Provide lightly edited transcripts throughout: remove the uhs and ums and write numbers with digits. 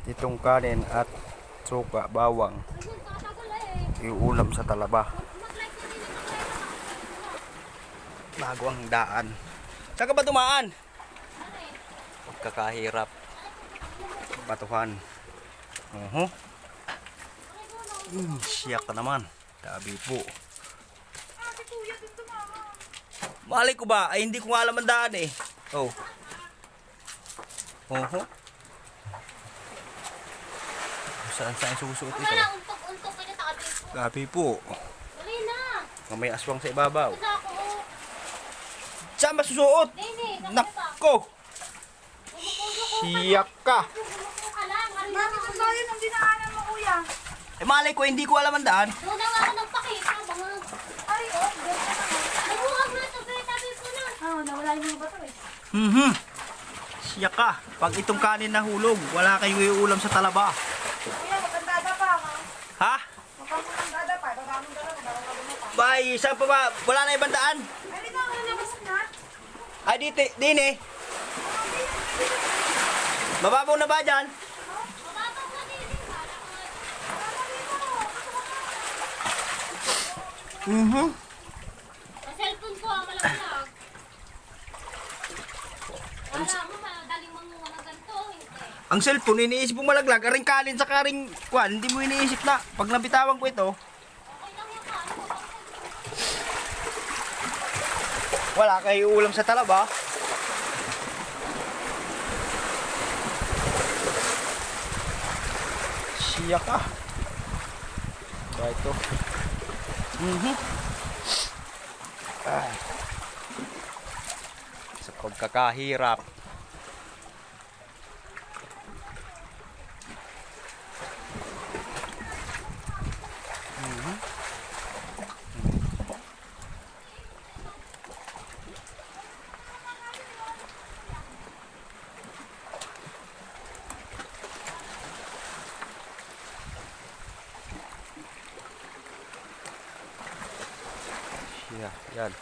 Itong kanin at suka, bawang. Iulam sa talaba. Bago ang daan. Saan ka ba dumaan? Pagkakahirap. Batuhan. Siyak ka naman. Tabi po. Malay ko ba? Ay hindi ko nga alam ang daan eh. Oh. Saan susuot ito? Wala, untok ka niya sa tabi po. Tabi po. Dali na. May aswang sa ibabaw. Wala ako. Saan ba susuot? Dini, Nako! Siyak ka! Bumuko ka lang. Bakit ang layo ng dinaanan mo, kuya? Eh malay ko, hindi ko alam ang daan. Doon na nga ako nagpakita. Bangag. Ay, oh, ganda naman. Nabuhag na ito. Kaya tabi ko na. Nawala yung mga bato eh. Siyak ka. Pag itong kanin nahulog, wala kayo iulam sa talaba. Kuya, magandada pa, ha? Ha? Magandada pa. Magamang dala, magamang pa. Bay, saan pa ba? Wala na ibang daan? Ay, di ba, labas na? Ay, dito, din eh. Mababaw na ba dyan? Mababaw ka din. Sa cellphone ko, malaglag. Wala mo, madaling manguha ng ganito. Hindi. Ang cellphone, iniisip mo malaglag. Aring kanin sa karing kwan, hindi mo iniisip na. Pag nabitawan ko ito, Okay lang yan ka. Ano ba? wala kayo ulam sa talaba. Siya ka. Ba ito? Ay. Sa pagkakahirap. Yan.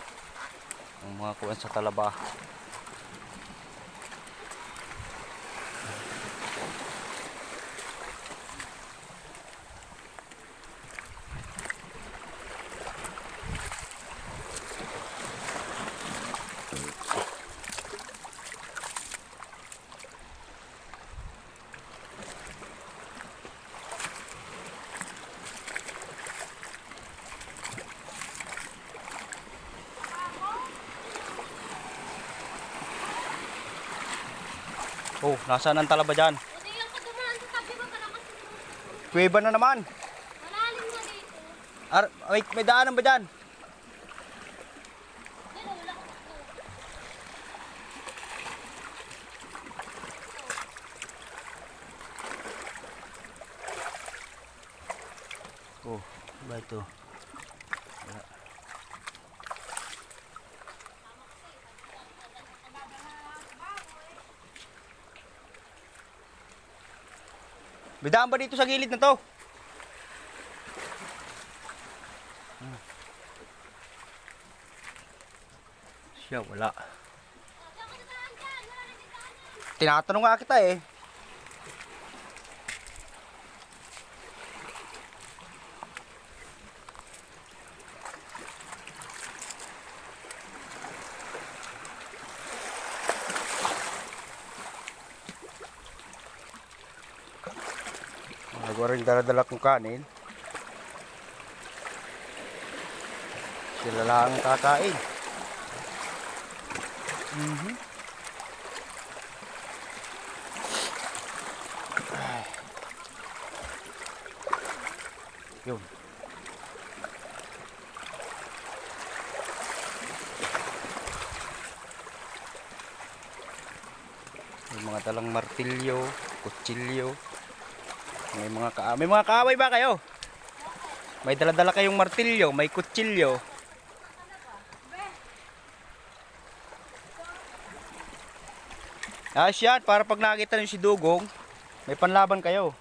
Ang mga kuwan sa talaba. Oh, nasaan ang talaba dyan? Hindi lang ka dumaan sa tabi mo para kasi Kuweba na naman. malalim na dito. May daanan ba dyan? Pero wala ko dito. Oh, ba ito? Wala. May daan ba dito sa gilid na to? Siya, wala. Diyan ka dadaan dyan. Wala na din daanan. Tinatanong nga kita eh. Nagawa rin dala-dala kong kanin. Sila lang ang kakain. Ay. Yun. May mga dalang martilyo, kutsilyo. May mga kaaway ba kayo? May dala-dala kayong martilyo, may kutsilyo. Ayos yan, para pag nakita niyo si Dugong, may panlaban kayo.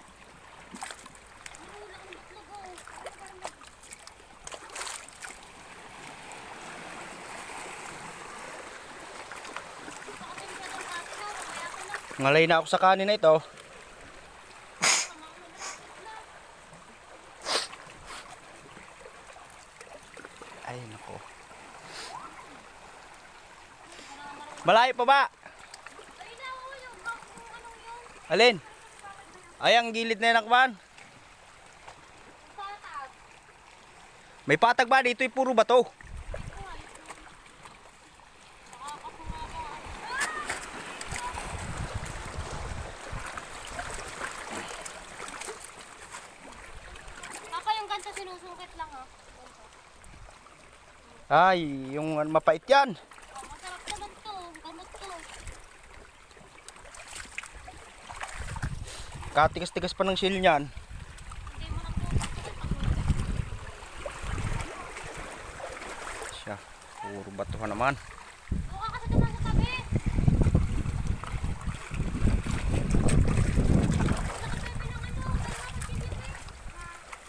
Ngalay na ako sa kanin na ito. Ay, nako. Malayo pa ba? Ay, naku, yung anong yun? Alin? Ay, ang gilid na yan, akban. Patas. May patag ba? Dito'y puro bato. Ako yung ganito sinusungkit lang ha. Ganito. Ay, yung mapait yan. Oh, masarap naman to. Gamot to. Katigas-tigas pa ng shell niyan. Hindi mo nang Siya, puro bato ka naman. buka kasi naman sa tabi.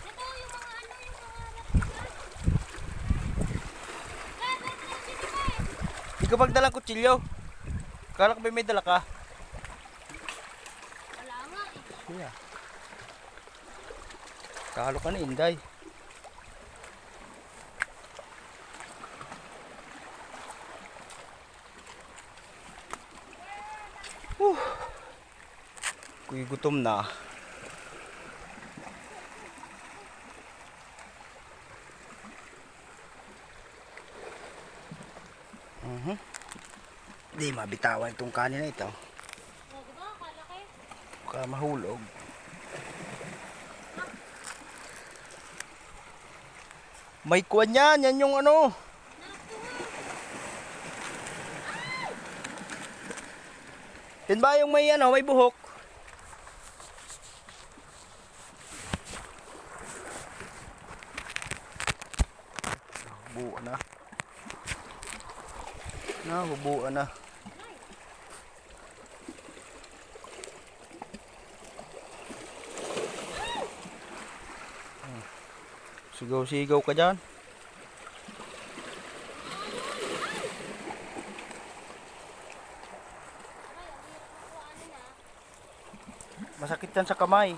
Ito yung mga ano, yung mga Di ka magdalang kutsilyo. Kala ko ba may dala ka? wala nga eh. Siya. Kalo ka na, Inday. Kuy gutom na. Di mabitawan itong kanin na ito. O, diba? Kalaki. Baka mahulog. May kuwan yan. Yan yung ano. Yan ba yung may ano, may buhok? Hubuan na. Hubuan na. Sigaw-sigaw ka dyan. Masakit yan sa kamay.